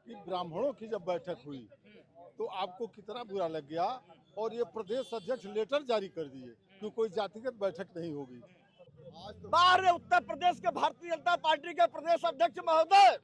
कि ब्राह्मणों की जब बैठक हुई तो आपको कितना बुरा लग गया और ये प्रदेश अध्यक्ष लेटर जारी कर दिए कि कोई जातिगत बैठक नहीं होगी। बाहर उत्तर प्रदेश के भारतीय जनता पार्टी के प्रदेश अध्यक्ष महोदय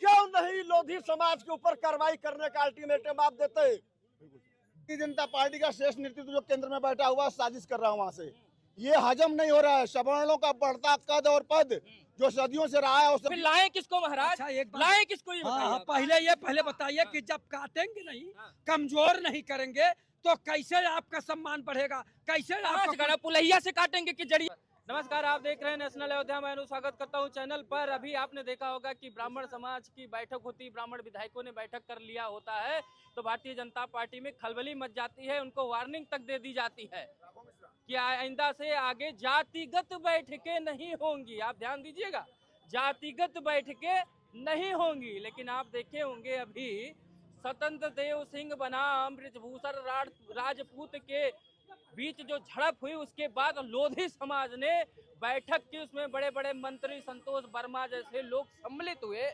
क्यों नहीं लोधी समाज के ऊपर कार्रवाई करने का अल्टीमेटम आप देते? भारतीय जनता पार्टी का शेष नेतृत्व जो केंद्र में बैठा हुआ साजिश कर रहा है वहां से ये हजम नहीं हो रहा है। सवर्णों का बढ़ता कद और पद जो सदियों से रहा है फिर लाएं किसको महाराज? अच्छा, एक बात- लाएं किसको ये बताइए आप। पहले बताइए कि जब काटेंगे नहीं, कमजोर नहीं करेंगे तो कैसे आपका सम्मान बढ़ेगा, कैसे पांच गड़ा पुलैया से काटेंगे कि जड़ी। नमस्कार, आप देख रहे हैं नेशनल अयोध्या। मैं स्वागत करता हूं चैनल पर। अभी आपने देखा होगा कि ब्राह्मण समाज की बैठक होती, ब्राह्मण विधायकों ने बैठक कर लिया होता है तो भारतीय जनता पार्टी में खलबली मच जाती है। उनको वार्निंग तक दे दी जाती है कि आइंदा से आगे जातिगत बैठकें नहीं होंगी। आप ध्यान दीजिएगा, जातिगत बैठकें नहीं होंगी। लेकिन आप देखे होंगे अभी स्वतंत्र देव सिंह बनाम बृजभूषण राजपूत के बीच जो झड़प हुई उसके बाद लोधी समाज ने बैठक की, उसमें बड़े बड़े मंत्री संतोष वर्मा जैसे लोग सम्मिलित हुए।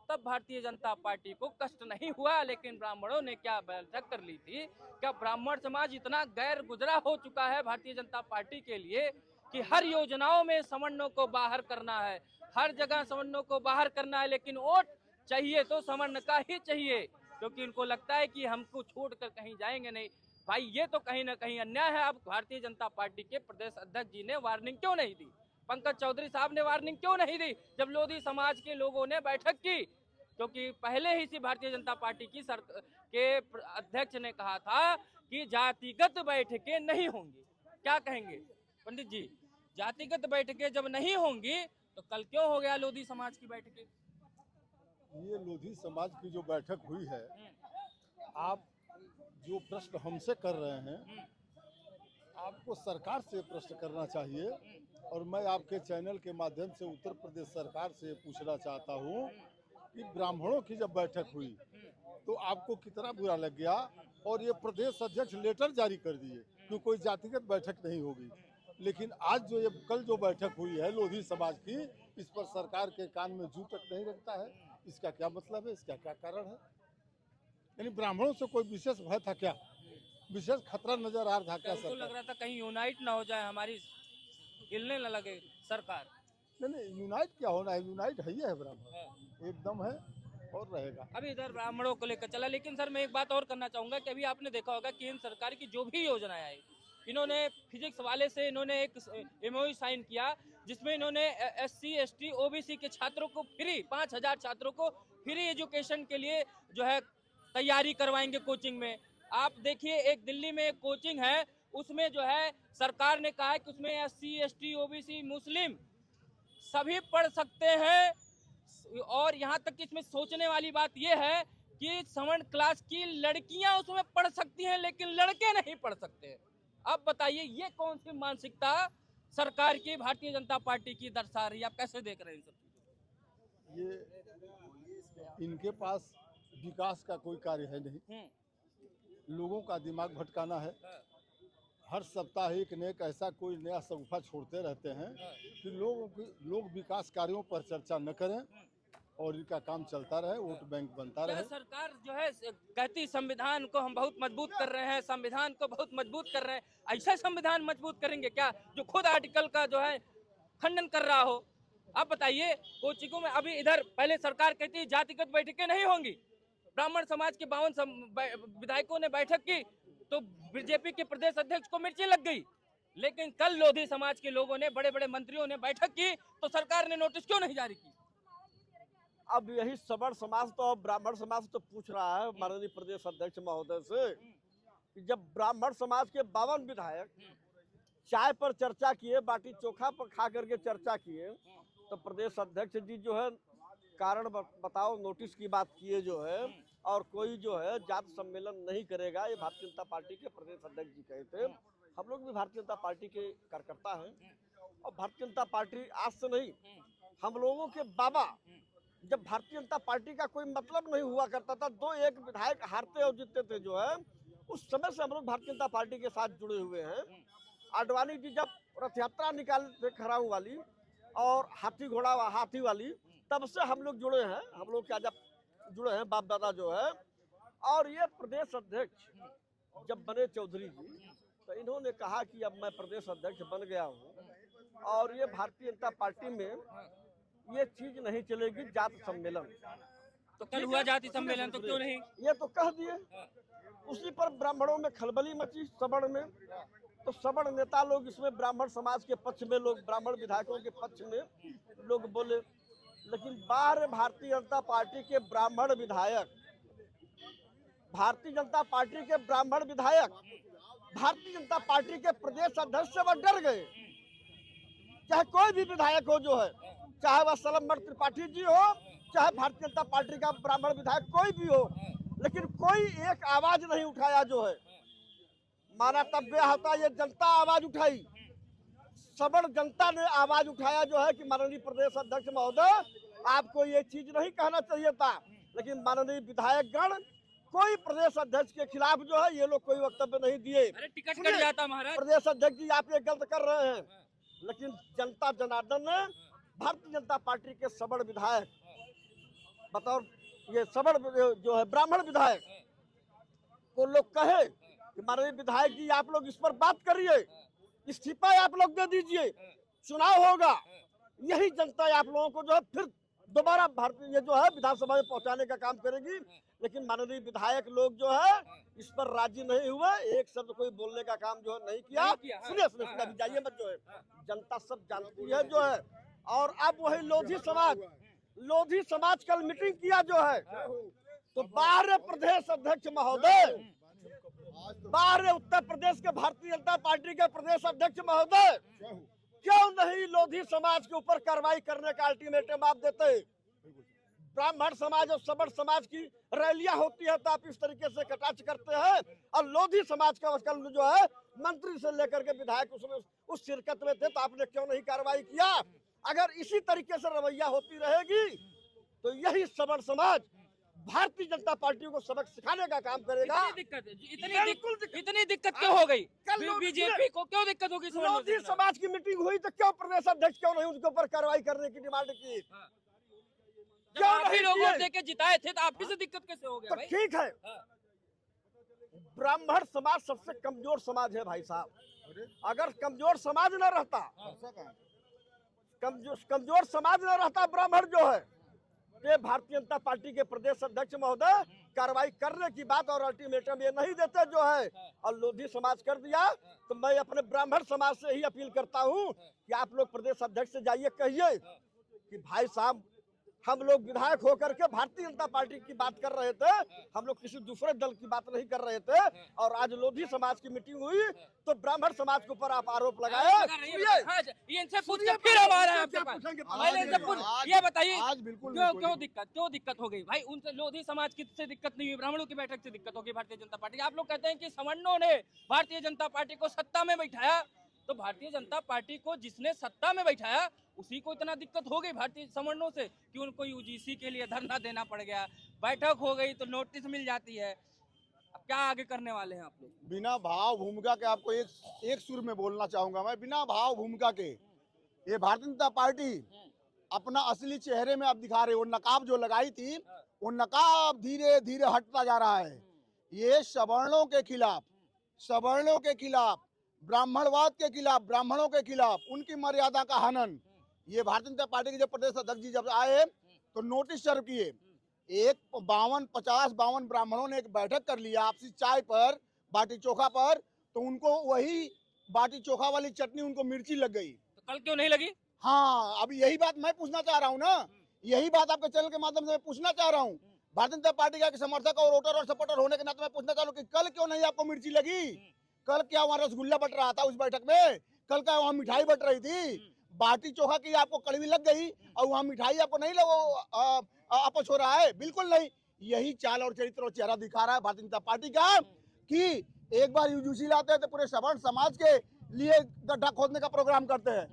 तब भारतीय जनता पार्टी को कष्ट नहीं हुआ। लेकिन ब्राह्मणों ने क्या बैठक कर ली थी? क्या ब्राह्मण समाज इतना गैर गुजरा हो चुका है भारतीय जनता पार्टी के लिए कि हर योजनाओं में सवर्णों को बाहर करना है, हर जगह सवर्णों को बाहर करना है, लेकिन वोट चाहिए तो सवर्ण का ही चाहिए, क्योंकि इनको लगता है कि हमको छोड़कर कहीं जाएंगे नहीं। भाई ये तो कहीं ना कहीं अन्याय है। अब भारतीय जनता पार्टी के प्रदेश अध्यक्ष जी ने वार्निंग क्यों नहीं दी? पंकज चौधरी साहब ने वार्निंग क्यों नहीं दी जब लोधी समाज के लोगों ने बैठक की? क्योंकि पहले ही से भारतीय जनता पार्टी की के अध्यक्ष ने कहा था कि जातिगत बैठकें नहीं होंगी। क्या कहेंगे पंडित जी? जातिगत बैठकें जब नहीं होंगी तो कल क्यों हो गया लोधी समाज की बैठकें? ये लोधी समाज की जो बैठक हुई है, आप जो प्रश्न हमसे कर रहे हैं आपको सरकार से प्रश्न करना चाहिए। और मैं आपके चैनल के माध्यम से उत्तर प्रदेश सरकार से पूछना चाहता हूं कि ब्राह्मणों की जब बैठक हुई तो आपको कितना बुरा लग गया और ये प्रदेश अध्यक्ष लेटर जारी कर दिए कि कोई जातिगत बैठक नहीं होगी। लेकिन आज जो ये कल जो बैठक हुई है लोधी समाज की, इस पर सरकार के कान में जू तक नहीं रखता है। इसका क्या मतलब है, इसका क्या कारण है? यानी ब्राह्मणों से कोई विशेष भय था क्या, विशेष खतरा नजर आ रहा था क्या? उनको लग रहा था कहीं यूनाइट ना हो जाए, हमारी हिलने न लगे सरकार। नहीं, यूनाइट क्या होना है, यूनाइट है ही है, ब्राह्मण एकदम है और रहेगा। अभी इधर ब्राह्मणों को लेकर चला। लेकिन सर मैं एक बात और करना चाहूंगा कि अभी आपने देखा होगा केंद्र सरकार की जो भी योजनाएं आई, इन्होंने फिजिक्स वाले से इन्होंने एक एमओयू साइन किया जिसमें इन्होंने SC ST OBC के छात्रों को फ्री 5000 छात्रों को फ्री एजुकेशन के लिए जो है तैयारी करवाएंगे कोचिंग में। आप देखिए एक दिल्ली में एक कोचिंग है, उसमें जो है सरकार ने कहा है कि उसमें SC ST OBC मुस्लिम सभी पढ़ सकते हैं। और यहाँ तक कि इसमें सोचने वाली बात यह है कि सवर्ण क्लास की लड़कियां उसमें पढ़ सकती हैं लेकिन लड़के नहीं पढ़ सकते। अब बताइए ये कौन सी मानसिकता सरकार की, भारतीय जनता पार्टी की दर्शा रही है? आप कैसे देख रहे हैं इन सब चीजों? ये इनके पास विकास का कोई कार्य है नहीं, लोगों का दिमाग भटकाना है। हर सप्ताह एक न एक ऐसा कोई नया सगुफा छोड़ते रहते हैं कि लोग विकास कार्यों पर चर्चा न करें और इनका काम चलता रहे, वोट बैंक बनता रहे। सरकार जो है कहती संविधान को हम बहुत मजबूत कर रहे हैं, संविधान को बहुत मजबूत कर रहे हैं। ऐसा संविधान मजबूत करेंगे क्या जो खुद आर्टिकल का जो है खंडन कर रहा हो? आप बताइए कोचिंगों में अभी इधर पहले सरकार कहती है जातिगत बैठकें नहीं होंगी, ब्राह्मण समाज के 52 विधायकों ने बैठक की तो बीजेपी के प्रदेश अध्यक्ष को मिर्ची लग गई। लेकिन कल लोधी समाज के लोगों ने, बड़े बड़े मंत्रियों ने बैठक की तो सरकार ने नोटिस क्यों नहीं जारी की? अब यही सवर्ण समाज तो ब्राह्मण समाज तो पूछ रहा है माननीय प्रदेश अध्यक्ष महोदय से कि जब ब्राह्मण समाज के 52 विधायक चाय पर चर्चा किए, बाटी चोखा पर खा करके चर्चा किए, तो प्रदेश अध्यक्ष जी जो है कारण बताओ नोटिस की बात किए जो है, और कोई जो है जात सम्मेलन नहीं करेगा, ये भारतीय जनता पार्टी के प्रदेश अध्यक्ष जी कहे थे। हम लोग भी भारतीय जनता पार्टी के कार्यकर्ता हैं और भारतीय जनता पार्टी आज से नहीं, हम लोगों के बाबा जब भारतीय जनता पार्टी का कोई मतलब नहीं हुआ करता था, 2-1 विधायक हारते और जीतते थे जो है, उस समय से हम लोग भारतीय जनता पार्टी के साथ जुड़े हुए हैं। आडवाणी जी जब रथ यात्रा निकालते खराऊ वाली और हाथी घोड़ा हाथी वाली, तब से हम लोग जुड़े हैं। हम लोग क्या जब जुड़े हैं, बाप दादा जो है। और ये प्रदेश अध्यक्ष जब बने चौधरी जी, तो इन्होंने कहा कि अब मैं प्रदेश अध्यक्ष बन गया हूँ और ये भारतीय जनता पार्टी में ये चीज नहीं चलेगी, जात सम्मेलन। तो कल हुआ जाति सम्मेलन, तो क्यों नहीं? ये तो कह दिए। उसी पर ब्राह्मणों में खलबली मची सबड़ में। तो सबड़ नेता लोग इसमें ब्राह्मण समाज के पक्ष में, लोग ब्राह्मण विधायकों के पक्ष में लोग बोले। लेकिन बाहर भारतीय जनता पार्टी के ब्राह्मण विधायक, भारतीय जनता पार्टी के ब्राह्मण विधायक भारतीय जनता पार्टी के प्रदेश अध्यक्ष से वह डर गए। चाहे कोई भी विधायक हो जो है, चाहे वह सलम्बर त्रिपाठी जी हो, चाहे भारतीय जनता पार्टी का ब्राह्मण विधायक कोई भी हो, लेकिन कोई एक आवाज नहीं उठाया जो है। माना तब यह होता, ये जनता आवाज उठाई, सबड़ जनता ने आवाज उठाया जो है कि माननीय प्रदेश अध्यक्ष महोदय, आपको ये चीज नहीं कहना चाहिए था। लेकिन माननीय विधायक गण कोई प्रदेश अध्यक्ष के खिलाफ जो है ये लोग कोई वक्तव्य नहीं दिए। अरे टिकट कट जाता महाराज। प्रदेश अध्यक्ष जी आप ये गलत कर रहे हैं। लेकिन जनता जनार्दन ने भारतीय जनता पार्टी के सबड़ विधायक, बतौर ये सबड़ जो है ब्राह्मण विधायक को लोग कहे कि माननीय विधायक जी आप लोग इस पर बात करिए, इस्तीफा आप लोग दे दीजिए, चुनाव होगा। यही जनता आप लोगों को जो है फिर दोबारा भारतीय ये जो है विधानसभा में पहुंचाने का काम करेगी। लेकिन माननीय विधायक लोग जो है इस पर राजी नहीं हुए, एक शब्द कोई बोलने का काम जो है नहीं किया। सुनिए सुनिए, अभी जाइए मत, जो है जनता सब जानती है जो है। और अब वही लोधी समाज कल मीटिंग किया जो है, तो बाहर प्रदेश अध्यक्ष महोदय, बाहर उत्तर प्रदेश के भारतीय जनता पार्टी के प्रदेश अध्यक्ष महोदय, क्यों नहीं लोधी समाज के ऊपर कार्रवाई करने का अल्टीमेटम आप देते? ब्राह्मण समाज और सबड़ समाज की रैलियां होती है तो आप इस तरीके से कटाक्ष करते हैं, और लोधी समाज का कल जो है मंत्री से लेकर के विधायक उसमें उस शिरकत में थे, तो आपने क्यों नहीं कार्रवाई किया? अगर इसी तरीके से रवैया होती रहेगी तो यही सबड़ समाज भारतीय जनता पार्टी को सबक सिखाने का काम करेगा। इतनी दिक्कत क्यों हो गई? बीजेपी को क्यों दिक्कत होगी? लोधी समाज की मीटिंग हुई तो क्यों प्रदेश अध्यक्ष क्यों नहीं उनके ऊपर कार्रवाई करने की डिमांड की? जब आप भी लोगों देके जिताए थे तो आप भी से दिक्कत कैसे हो गया? तो ठीक है, ब्राह्मण समाज सबसे कमजोर समाज है भाई साहब। अगर कमजोर समाज न रहता, कमजोर समाज न रहता ब्राह्मण जो है, ये भारतीय जनता पार्टी के प्रदेश अध्यक्ष महोदय कार्रवाई करने की बात और अल्टीमेटम ये नहीं देते जो है, और लोधी समाज कर दिया। तो मैं अपने ब्राह्मण समाज से ही अपील करता हूँ कि आप लोग प्रदेश अध्यक्ष से जाइए, कहिए कि भाई साहब हम लोग विधायक होकर के भारतीय जनता पार्टी की बात कर रहे थे, हम लोग किसी दूसरे दल की बात नहीं कर रहे थे। और आज लोधी समाज की मीटिंग हुई तो ब्राह्मण समाज के ऊपर आप आरोप लगाए। इनसे पूछ के फिर हमारा आपके पास पहले इनसे पूछ, ये बताइए क्यों दिक्कत हो गई भाई? उनसे लोधी समाज की से दिक्कत नहीं हुई, ब्राह्मणों की बैठक से दिक्कत होगी भारतीय जनता पार्टी। आप लोग कहते हैं कि सवर्णों ने भारतीय जनता पार्टी को सत्ता में बैठाया, तो भारतीय जनता पार्टी को जिसने सत्ता में बैठाया उसी को इतना दिक्कत हो गई भारतीय सवर्णों से कि उनको यूजीसी के लिए धरना देना पड़ गया, बैठक हो गई तो नोटिस मिल जाती है। अब क्या आगे करने वाले हैं आप लोग? बिना भाव भूमिका के आपको एक सुर में बोलना चाहूंगा मैं, बिना भाव भूमिका के ये भारतीय जनता पार्टी अपना असली चेहरे में अब दिखा रही है। वो नकाब जो लगाई थी, वो नकाब धीरे धीरे हटता जा रहा है। ये सवर्णों के खिलाफ, ब्राह्मणवाद के खिलाफ, ब्राह्मणों के खिलाफ, उनकी मर्यादा का हनन, ये भारतीय जनता पार्टी के जब प्रदेश अध्यक्ष जी जब आए तो नोटिस सर्व किए। 50-52 ब्राह्मणों ने एक बैठक कर लिया आपसी चाय पर, बाटी चोखा पर, तो उनको वही बाटी चोखा वाली चटनी उनको मिर्ची लग गई। तो कल क्यों नहीं लगी? हाँ, अभी यही बात मैं पूछना चाह रहा हूँ ना, यही बात आपके चैनल के माध्यम से मैं पूछना चाह रहा हूँ। भारतीय जनता पार्टी का समर्थक और वोटर और सपोर्टर होने के नाते मैं पूछना चाह रहा हूँ कि कल क्यों नहीं आपको मिर्ची लगी? कल क्या वहाँ रसगुल्ला बट रहा था उस बैठक में? कल क्या वहाँ मिठाई बट रही थी? बाटी चोखा की आपको कड़वी लग गई और वहाँ मिठाई आपको नहीं अपच हो रहा है? बिल्कुल नहीं। यही चाल और चरित्र और चेहरा दिखा रहा है भारतीय जनता पार्टी का कि एक बार यूजीसी लाते हैं तो पूरे सवर्ण समाज के लिए गड्ढा खोदने का प्रोग्राम करते हैं,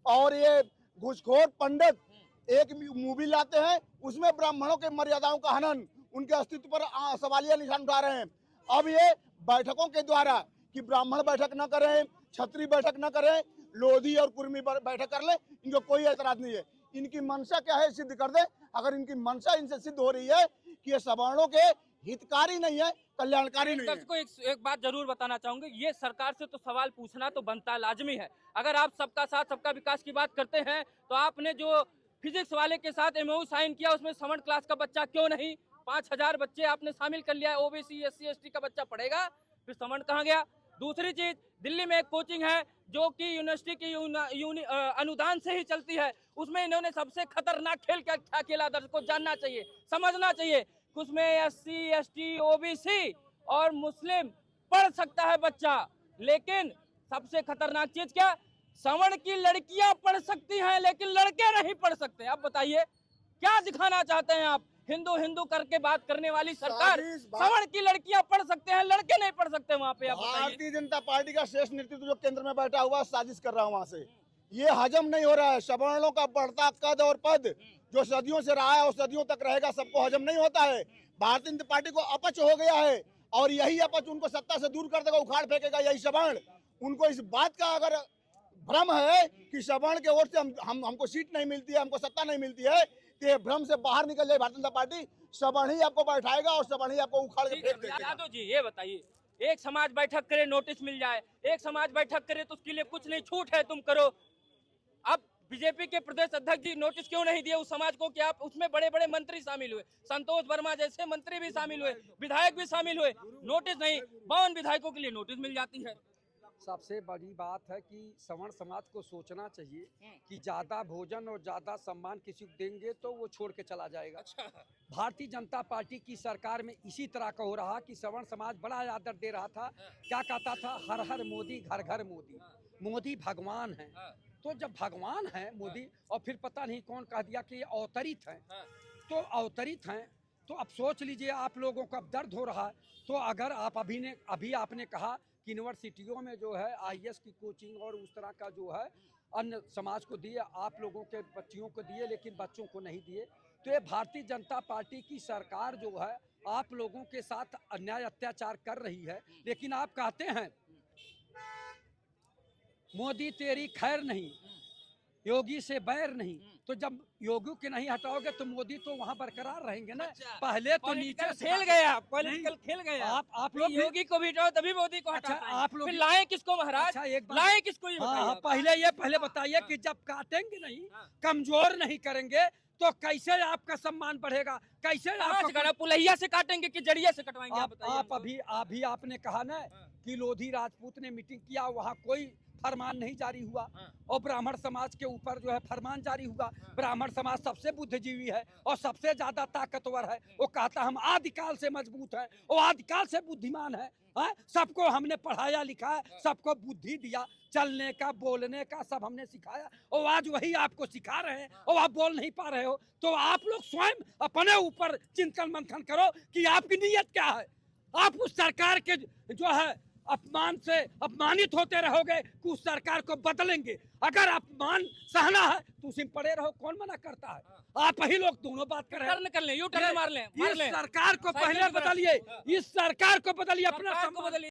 और ये घुसखोर पंडित एक मूवी लाते हैं उसमें ब्राह्मणों के मर्यादाओं का हनन, उनके अस्तित्व पर सवालिया निशान उठा रहे हैं। अब ये बैठकों के द्वारा कि ब्राह्मण बैठक न करें, क्षत्रिय बैठक न करें, लोधी और कुर्मी बैठक कर ले, इनको कोई ऐतराज नहीं है। इनकी मंशा क्या है सिद्ध कर दे। अगर इनकी मंशा इनसे सिद्ध हो रही है कि ये सवर्णों के हितकारी नहीं है, कल्याणकारी नहीं है। दर्शकों एक बात जरूर बताना चाहूंगे, ये सरकार से तो सवाल पूछना तो बनता लाजमी है। अगर आप सबका साथ सबका विकास की बात करते हैं तो आपने जो फिजिक्स वाले के साथ एमओयू साइन किया उसमें 7 क्लास का बच्चा क्यों नहीं, 5000 बच्चे आपने शामिल कर लिया है, ओबीसी SC ST का बच्चा पढ़ेगा, फिर समझ कहाँ गया। दूसरी चीज, दिल्ली में एक कोचिंग है जो कि यूनिवर्सिटी की अनुदान से ही चलती है, उसमें इन्होंने सबसे खतरनाक खेल क्या खेला, दर्शकों को जानना चाहिए, समझना चाहिए। उसमें SC ST OBC और मुस्लिम पढ़ सकता है बच्चा, लेकिन सबसे खतरनाक चीज क्या, सवर्ण की लड़कियां पढ़ सकती हैं लेकिन लड़के नहीं पढ़ सकते। अब बताइए क्या दिखाना चाहते हैं आप? हिंदू हिंदू करके बात करने वाली सरकार, सवर्ण की लड़कियां पढ़ सकते हैं लड़के नहीं पढ़ सकते वहाँ पे। आप बताइए। भारतीय जनता पार्टी का श्रेष्ठ नेतृत्व जो केंद्र में बैठा हुआ साजिश कर रहा है वहाँ से, ये हजम नहीं हो रहा है। सवर्णों का बढ़ता कद और पद जो सदियों से रहा है और सदियों तक रहेगा, सबको हजम नहीं होता है। भारतीय जनता पार्टी को अपच हो गया है और यही अपच उनको सत्ता से दूर कर देगा, उखाड़ फेंकेगा यही सवर्ण। उनको इस बात का अगर भ्रम है कि सवर्ण के ओर से हमको सीट नहीं मिलती है, हमको सत्ता नहीं मिलती है, तो ये भ्रम से बाहर निकल जाए भारतीय जनता पार्टी। सवर्ण ही आपको बैठाएगा और सवर्ण ही आपको उखाड़ के फेंक देगा। यादव जी ये बताइए, एक समाज बैठक करे नोटिस मिल जाए, एक समाज बैठक करे तो उसके लिए कुछ नहीं, छूट है तुम करो। अब बीजेपी के प्रदेश अध्यक्ष जी नोटिस क्यों नहीं दिए उस समाज को कि आप उसमें बड़े बड़े मंत्री शामिल हुए, संतोष वर्मा जैसे मंत्री भी शामिल हुए, विधायक भी शामिल हुए, नोटिस नहीं, 52 विधायकों के लिए नोटिस मिल जाती है। सबसे बड़ी बात है कि सवर्ण समाज को सोचना चाहिए कि ज्यादा भोजन और ज्यादा सम्मान किसी को देंगे तो वो छोड़ के चला जाएगा। भारतीय जनता पार्टी की सरकार में इसी तरह का हो रहा कि सवर्ण समाज बड़ा आदर दे रहा था, क्या कहता था, हर हर मोदी घर घर मोदी, मोदी भगवान है। तो जब भगवान है मोदी और फिर पता नहीं कौन कह दिया कि ये अवतरित हैं, तो अवतरित हैं, तो अब सोच लीजिए आप लोगों का दर्द हो रहा है। तो अगर आप अभी आपने कहा कि यूनिवर्सिटियों में जो है IAS की कोचिंग और उस तरह का जो है अन्य समाज को दिए, आप लोगों के बच्चियों को दिए लेकिन बच्चों को नहीं दिए। तो ये भारतीय जनता पार्टी की सरकार जो है आप लोगों के साथ अन्याय अत्याचार कर रही है। लेकिन आप कहते हैं मोदी तेरी खैर नहीं, योगी से बैर नहीं, तो जब योगी के नहीं हटाओगे तो मोदी तो वहाँ बरकरार रहेंगे ना। पहले तो नीचे खेल गया, पॉलिटिकल खेल गया। आप लोग योगी को भी हटाओ तभी मोदी को हटाओ। अच्छा, आप लोग फिर लाएं किसको महाराज? अच्छा, एक बात लाएं किसको ये बताइए आप। पहले बताइए कि जब काटेंगे नहीं, कमजोर नहीं करेंगे तो कैसे आपका सम्मान बढ़ेगा, कैसे आपका पुलैया से काटेंगे कि जड़िया से कटवाएंगे? आप बताइए। आप अभी आपने कहा ना कि लोधी राजपूत ने मीटिंग किया, वहाँ कोई फरमान नहीं जारी हुआ और ब्राह्मण समाज के ऊपर जो है फरमान जारी हुआ। ब्राह्मण समाज सबसे बुद्धिजीवी है और सबसे ज्यादा ताकतवर है। वो कहता हम आदिकाल से मजबूत हैं, वो आदिकाल से बुद्धिमान है। सबको हमने पढ़ाया लिखाया, सबको बुद्धि दिया, चलने का बोलने का सब हमने सिखाया, और आज वही आपको सिखा रहे हैं और आप बोल नहीं पा रहे हो। तो आप लोग स्वयं अपने ऊपर चिंतन मंथन करो कि आपकी नीयत क्या है। आप उस सरकार के जो है अपमान से अपमानित होते रहोगे कि उस सरकार को बदलेंगे। अगर अपमान सहना है तो उसी में पड़े रहो, कौन मना करता है। आप ही लोग दोनों बात कर रहे हैं, कर लें, यू टर्न मार लें। इस सरकार को पहले बदलिए, इस सरकार को बदलिए, अपना सरकार को बदलिए।